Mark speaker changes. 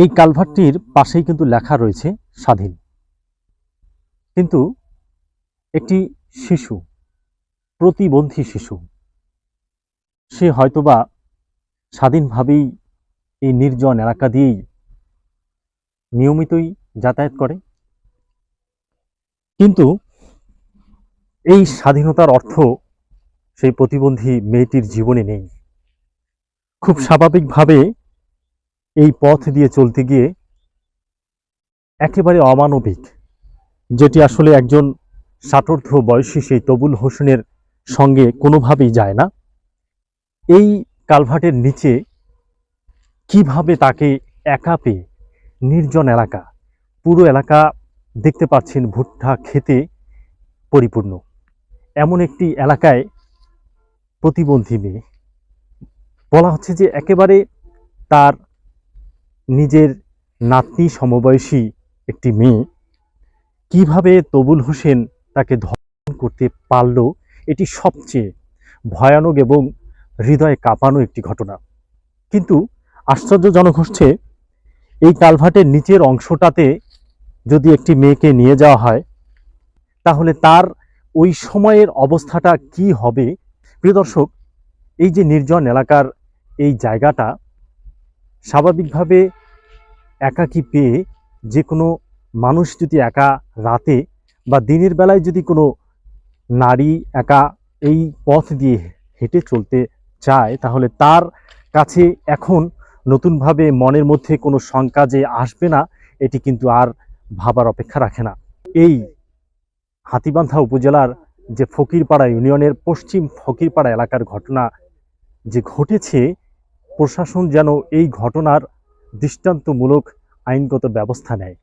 Speaker 1: এই কালভার্টটির পাশেই কিন্তু লেখা রয়েছে স্বাধীন, কিন্তু একটি শিশু, প্রতিবন্ধী শিশু, সে হয়তোবা স্বাধীনভাবেই এই নির্জন এলাকা দিয়েই নিয়মিতই যাতায়াত করে, কিন্তু এই স্বাধীনতার অর্থ সেই প্রতিবন্ধী মেয়েটির জীবনে নেই। খুব স্বাভাবিকভাবে এই পথ দিয়ে চলতে গিয়ে একেবারে অমানবিক, যেটি আসলে একজন ষাটোর্ধ্ব বয়সী সেই তবুল হোসেনের সঙ্গে কোনোভাবেই যায় না। এই কালভার্টের নিচে কিভাবে তাকে একা পেয়ে, নির্জন এলাকা, পুরো এলাকা দেখতে পাচ্ছেন ভুট্টা খেতে পরিপূর্ণ, এমন একটি এলাকায় প্রতিবন্ধী মেয়ে, বলা হচ্ছে যে একেবারে তার নিজের নাতনি সমবয়সী একটি মেয়ে, কিভাবে তবুল হোসেন তাকে ধর্ষণ করতে পারল, এটি সবচেয়ে ভয়ানক এবং হৃদয় কাঁপানো একটি ঘটনা। কিন্তু আশ্চর্যজনক হচ্ছে, এই কালভার্টের নিচের অংশটাতে যদি একটি মেয়েকে নিয়ে যাওয়া হয়, তাহলে তার ওই সময়ের অবস্থাটা কি হবে। প্রিয় দর্শক, এই যে নির্জন এলাকার এই জায়গাটা, স্বাভাবিকভাবে একাকী পেয়ে যে কোনো মানুষ যদি একা রাতে বা দিনের বেলায় যদি কোনো নারী একা এই পথ দিয়ে হেঁটে চলতে চায়, তাহলে তার কাছে এখন নতুনভাবে মনের মধ্যে কোনো শঙ্কা যে আসবে না, এটি কিন্তু আর ভাবার অপেক্ষা রাখে না। এই হাতীবান্ধা উপজেলার যে ফকিরপাড়া ইউনিয়নের পশ্চিম ফকিরপাড়া এলাকার ঘটনা যে ঘটেছে, প্রশাসন যেন এই ঘটনার দৃষ্টান্তমূলক আইনগত ব্যবস্থা নেয়।